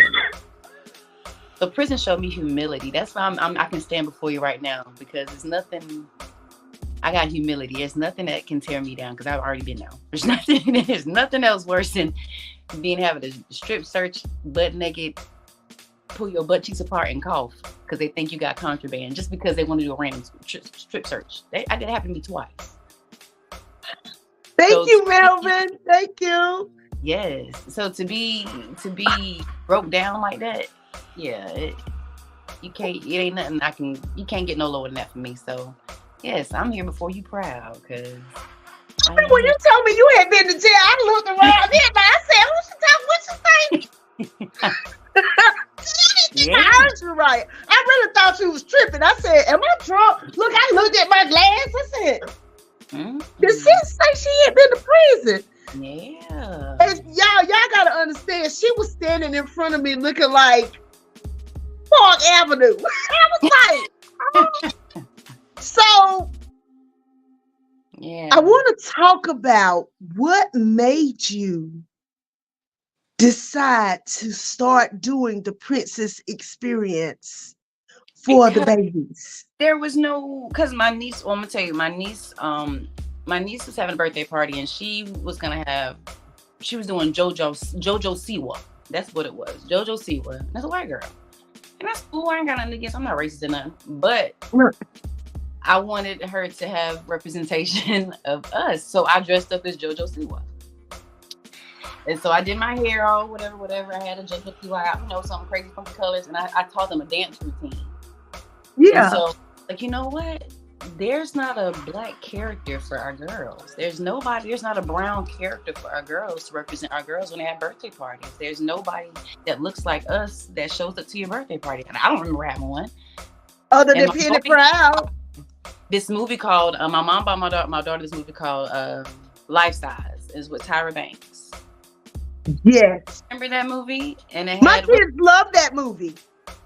So prison showed me humility. That's why I can stand before you right now because there's nothing. I got humility. There's nothing that can tear me down because I've already been down. There's nothing else worse than having a strip search, butt naked, pull your butt cheeks apart and cough because they think you got contraband just because they want to do a random strip search. That happened to me twice. Thank you, Melvin. Thank you. Yes. So to be broke down like that, yeah, you can't. It ain't nothing you can't get no lower than that for me. So yes, I'm here before you proud because. When you told me you had been to jail, I looked around there and I said, what's your name? Yeah. I heard you right. I really thought you was tripping. I said, am I drunk? Look, I looked at my glass. I said, did she say she had been to prison? Yeah. And y'all gotta understand, she was standing in front of me looking like Park Avenue. I was like, oh. So yeah. I want to talk about what made you decide to start doing the Princess Experience for the babies. There was no, because my niece, well, I'm gonna tell you, my niece was having a birthday party and she was doing JoJo Siwa. That's what it was. JoJo Siwa. That's a white girl. And that's cool. I ain't got nothing against, I'm not racist or nothing. But I wanted her to have representation of us. So I dressed up as JoJo Siwa. And so I did my hair all whatever. I had a JoJo Siwa, something crazy from the colors. And I taught them a dance routine. Yeah. And so, you know what? There's not a black character for our girls. There's not a brown character for our girls to represent our girls when they have birthday parties. There's nobody that looks like us that shows up to your birthday party. And I don't remember having one. Other than Penny Proud. This movie called, my mom bought my daughter this movie called Life Size. Is with Tyra Banks. Yes. Remember that movie? And it my kids love that movie.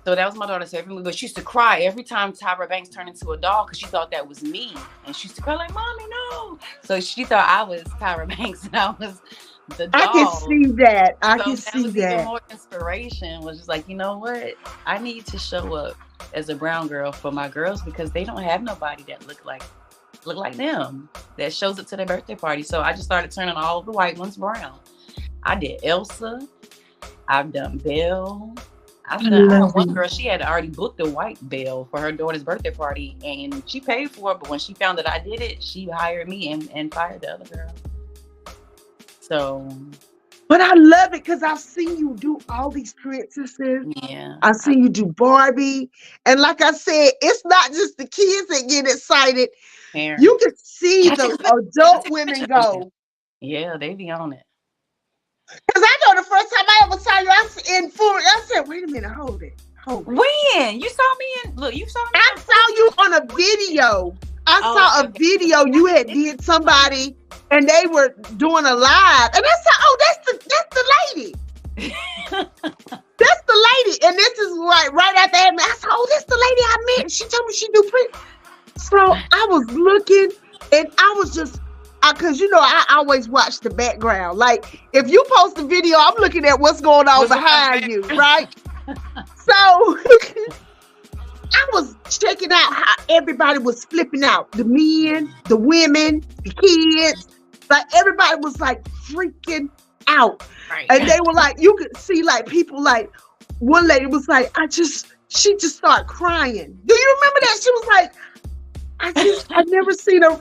So that was my daughter's favorite movie. But she used to cry every time Tyra Banks turned into a doll because she thought that was me. And she used to cry like, Mommy, no. So she thought I was Tyra Banks and I was the doll. I can see that. I so can that see was that. Even more inspiration was just like, you know what? I need to show up as a brown girl for my girls because they don't have nobody that look like them that shows up to their birthday party. So I just started turning all the white ones brown. I did Elsa. I've done Belle. I had one girl, she had already booked a white Belle for her daughter's birthday party and she paid for it, but when she found that I did it, she hired me and fired the other girl. So. But I love it because I've seen you do all these princesses. Yeah. I've seen you do Barbie. And like I said, it's not just the kids that get excited. Parents. You can see the adult women go. Yeah, they be on it. Because I know the first time I ever saw you, I said, wait a minute, hold it. When? You saw me you saw me? I saw you on a video. I saw a video you had did somebody and they were doing a live. And I said, oh, that's the lady. That's the lady. And this is right after that. I said, oh, that's the lady I met. She told me she do print. So I was looking and I was just, because I always watch the background. Like if you post a video, I'm looking at what's going on behind you, right? So I was checking out how everybody was flipping out. The men, the women, the kids. Like everybody was like freaking out. Right. And they were like, you could see like people like, one lady was like, she just started crying. Do you remember that? She was like, I never seen a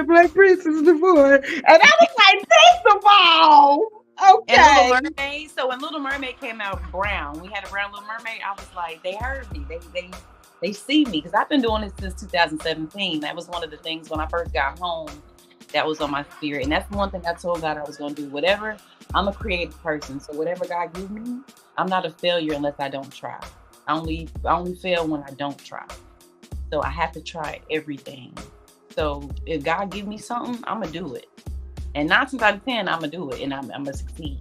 black princess before. And I was like, first of all, And Little Okay. Mermaid. So when Little Mermaid came out brown, we had a brown Little Mermaid. I was like, they heard me. They see me because I've been doing this since 2017. That was one of the things when I first got home that was on my spirit. And that's the one thing I told God I was going to do. Whatever, I'm a creative person. So whatever God gives me, I'm not a failure unless I don't try. I only fail when I don't try. So I have to try everything. So if God give me something, I'm going to do it. And 9 times out of 10, I'm going to do it and I'm going to succeed.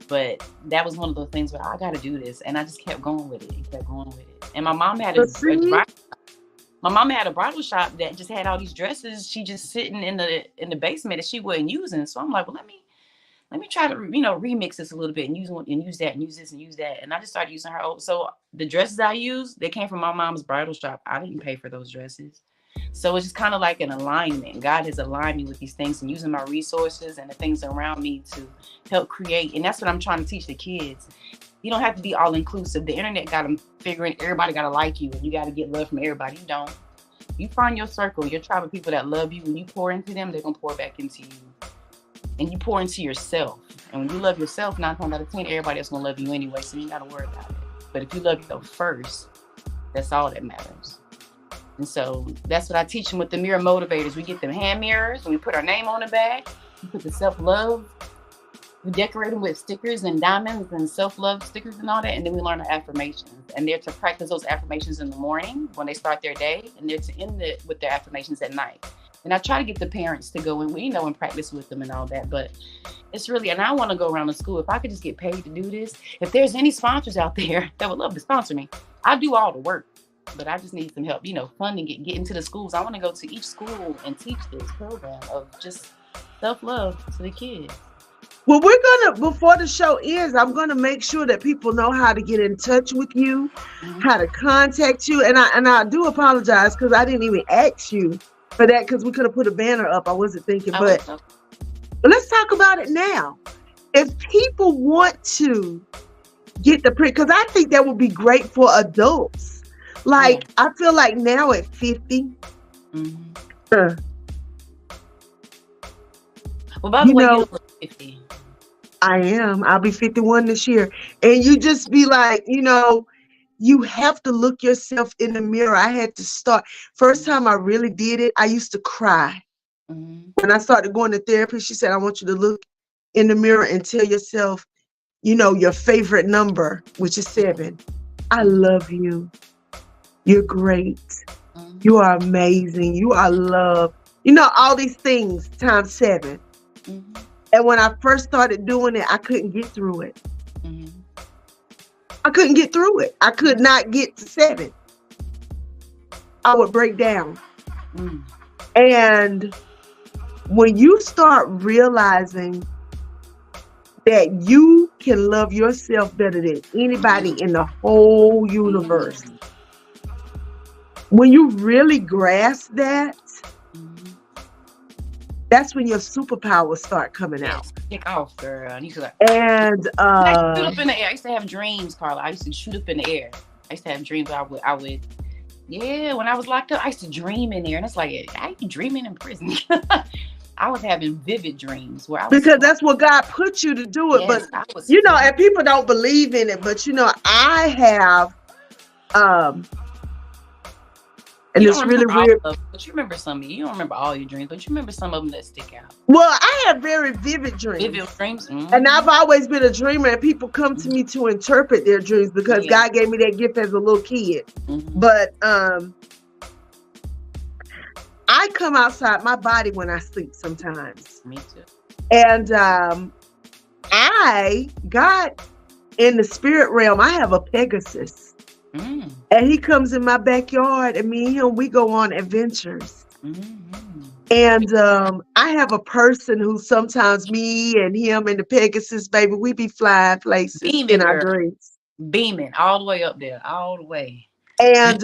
But that was one of those things where I got to do this. And I just kept going with it and kept going with it. And my mom had a bridal shop that just had all these dresses. She just sitting in the basement that she wasn't using. So I'm like, well, let me try to, remix this a little bit and use that and use this and use that. And I just started using her. So the dresses I used, they came from my mom's bridal shop. I didn't pay for those dresses. So it's just kind of like an alignment. God has aligned me with these things and using my resources and the things around me to help create. And that's what I'm trying to teach the kids. You don't have to be all inclusive. The internet got them figuring everybody got to like you and you got to get love from everybody. You don't. You find your circle, your tribe of people that love you. When you pour into them, they're going to pour back into you. And you pour into yourself. And when you love yourself, 9 times out of 10, everybody else going to love you anyway. So you ain't got to worry about it. But if you love yourself first, that's all that matters. And so that's what I teach them with the mirror motivators. We get them hand mirrors and we put our name on the back. We put the self-love. We decorate them with stickers and diamonds and self-love stickers and all that. And then we learn our affirmations. And they're to practice those affirmations in the morning when they start their day. And they're to end it with their affirmations at night. And I try to get the parents to go and practice with them and all that. But it's really, and I want to go around the school. If I could just get paid to do this, if there's any sponsors out there that would love to sponsor me, I do all the work. But I just need some help, funding, get into the schools. I want to go to each school and teach this program of just self-love to the kids. Well, before the show ends, I'm gonna make sure that people know how to get in touch with you, how to contact you. And I do apologize because I didn't even ask you for that because we could have put a banner up. I wasn't thinking, but let's talk about it now. If people want to get the print, because I think that would be great for adults. Like, I feel like now at 50, well, by the way, you look 50. I am. I'll be 51 this year. And you just be like, you have to look yourself in the mirror. I had to start. First time I really did it, I used to cry. When I started going to therapy, she said, I want you to look in the mirror and tell yourself, your favorite number, which is 7. I love you. You're great. You are amazing. You are loved. All these things times 7. And when I first started doing it, I couldn't get through it. I couldn't get through it. I could not get to 7. I would break down. And when you start realizing that you can love yourself better than anybody in the whole universe, when you really grasp that, that's when your superpowers start coming out. Kick off, girl. And shoot up in the air. I used to have dreams, Carla. I used to shoot up in the air. I used to have dreams. I would. When I was locked up, I used to dream in there, and it's like, I used to dreaming in prison. I was having vivid dreams because that's what God put you to do it. Yes, but and people don't believe in it, but I have and it's really weird. But you remember some of you. You don't remember all your dreams, but you remember some of them that stick out. Well, I have very vivid dreams. Vivid dreams. And I've always been a dreamer, and people come to me to interpret their dreams because God gave me that gift as a little kid. But I come outside my body when I sleep sometimes. Me too. And I got in the spirit realm. I have a Pegasus. And he comes in my backyard, and me and him, we go on adventures. And I have a person who sometimes me and him and the Pegasus, baby, we be flying places in our dreams. Beaming all the way up there, all the way. And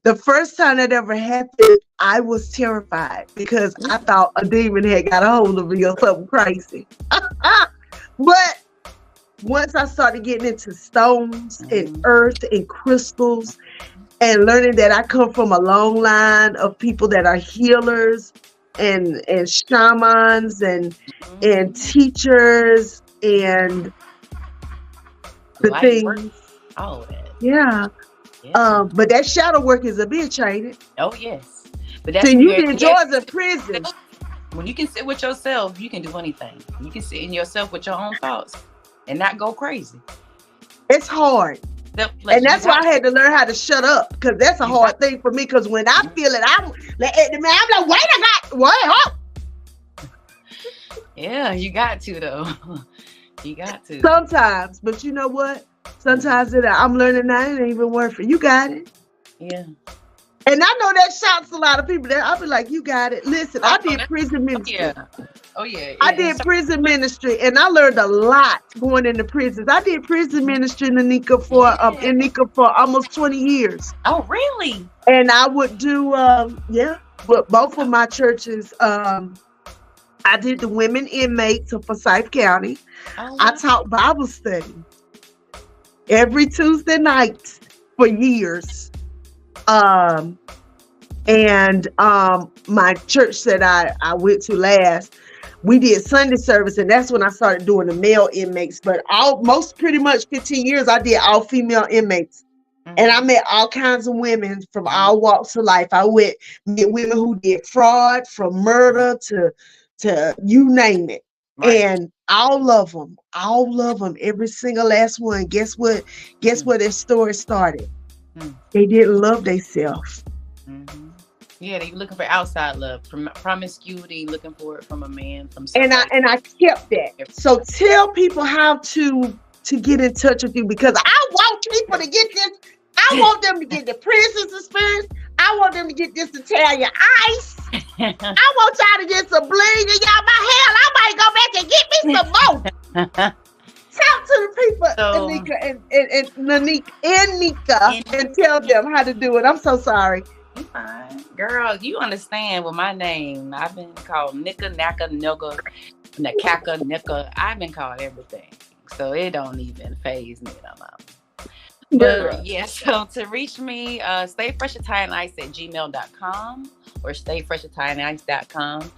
the first time that ever happened, I was terrified because I thought a demon had got a hold of me or something crazy. But once I started getting into stones and earth and crystals and learning that I come from a long line of people that are healers, and shamans and teachers and the Light things. work, all of that. Yeah. Yeah. But that shadow work is a bitch, ain't it? Oh yes. But that's So you where- did yours in prison. When you can sit with yourself, you can do anything. You can sit in yourself with your own thoughts and not go crazy. It's hard. And that's why I had to learn how to shut up, because that's a hard thing for me. Because when I feel it, I'm like, wait up. Yeah, you got to though. You got to. Sometimes, but you know what? Sometimes I'm learning now it ain't even worth it. You got it. Yeah. And I know that shocks a lot of people. I'll be like, you got it. Listen, I did prison ministry. Yeah. Oh yeah. I did prison ministry, and I learned a lot going into prisons. I did prison ministry in Nika for almost 20 years. Oh really? And I would do but both of my churches. I did the women inmates of Forsyth County. Oh, I taught Bible study every Tuesday night for years. My church that I went to last, we did Sunday service, and that's when I started doing the male inmates. But pretty much 15 years, I did all female inmates. And I met all kinds of women from all walks of life. I met women who did fraud, from murder to you name it. Right. And all of them, every single last one. Guess what their story started? They didn't love themselves. Mm-hmm. Yeah, they looking for outside love, from promiscuity, looking for it from a man, from somebody. And I kept that. So tell people how to get in touch with you, because I want people to get this. I want them to get the princess experience. I want them to get this Italian ice. I want y'all to get some bling in y'all. I might go back and get me some more. Talk to the people, Nika, and tell them how to do it. I'm so sorry. You fine. Girl, you understand with my name. I've been called Nika, Naka, Noga, Nakaka, Nika. I've been called everything. So it don't even faze me no more. But yeah, so to reach me, stayfreshattianice@gmail.com or stayfreshattianice.com.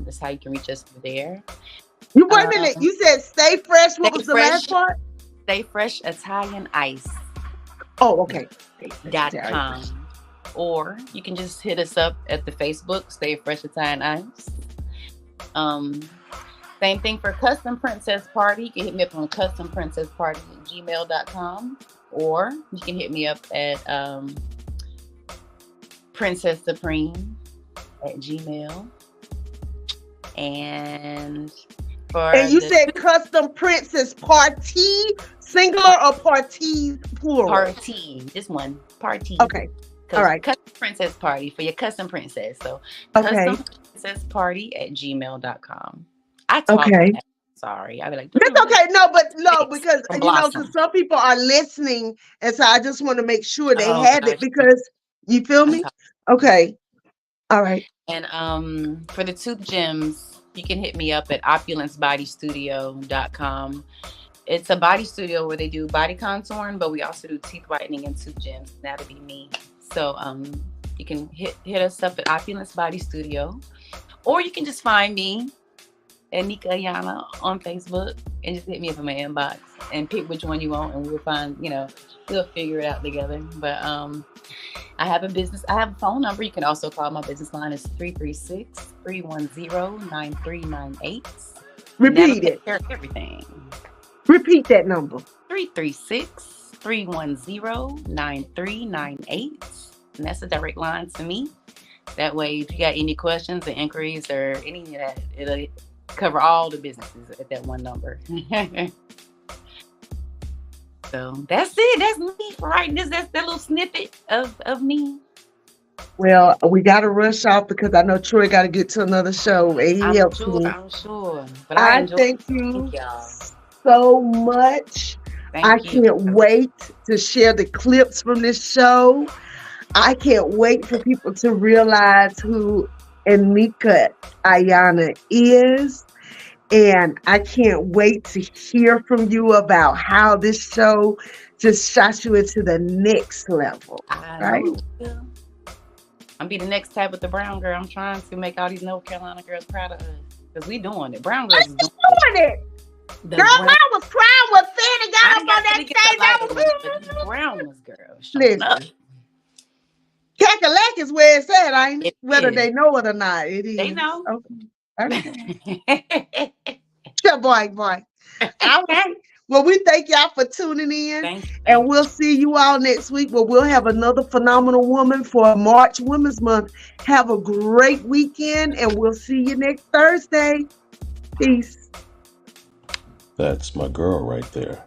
That's how you can reach us there. You wait a minute. You said stay fresh. What was the last part? Stay Fresh Italian Ice. Oh, okay. .com. Or you can just hit us up at the Facebook, Stay Fresh Italian Ice. Same thing for Custom Princess Party. You can hit me up on customprincessparty@gmail.com. Or you can hit me up at Princess Supreme @gmail. And you said Custom Princess Party, singular or party plural? Party, just one. Party. Okay. All right. Custom Princess Party for your custom princess. So Custom Princess Party @gmail.com. I talk. Okay. Sorry, I'd be like, that's okay. No, because because some people are listening, and so I just want to make sure they have it, because you feel me? Okay. All right. And for the tooth gems, you can hit me up at opulencebodystudio.com. It's a body studio where they do body contouring, but we also do teeth whitening and tooth gems. That'll be me. So you can hit us up at Opulence Body Studio, or you can just find me at Nika Ayana on Facebook and just hit me up in my inbox and pick which one you want, and we'll find, we'll figure it out together. But I have a phone number. You can also call. My business line is 336-310-9398. Repeat it. Everything. Repeat that number. 336-310-9398. And that's a direct line to me. That way, if you got any questions or inquiries or any of that, it'll cover all the businesses at that one number. So that's it. That's me, right? That's that little snippet of me. Well, we got to rush off because I know Troy got to get to another show. And he helps me. I'm sure. But I thank you so much. I can't wait to share the clips from this show. I can't wait for people to realize who Nika Ayana is. And I can't wait to hear from you about how this show just shot you into the next level. Right? I'm be the next Tabitha Brown girl. I'm trying to make all these North Carolina girls proud of us. Because we doing it. Brown girls is doing it. The girl, brown, I was crying when Fanny got I up on that to get the stage. lighter ones, but these brown ones, girl. Listen. Cackalack is where it's at, ain't it? It Whether is. they know it or not, it is. They know. Okay. Sure, boy. All right. Well, we thank y'all for tuning in. And we'll see you all next week where we'll have another phenomenal woman for March Women's Month. Have a great weekend, and we'll see you next Thursday. Peace. That's my girl right there.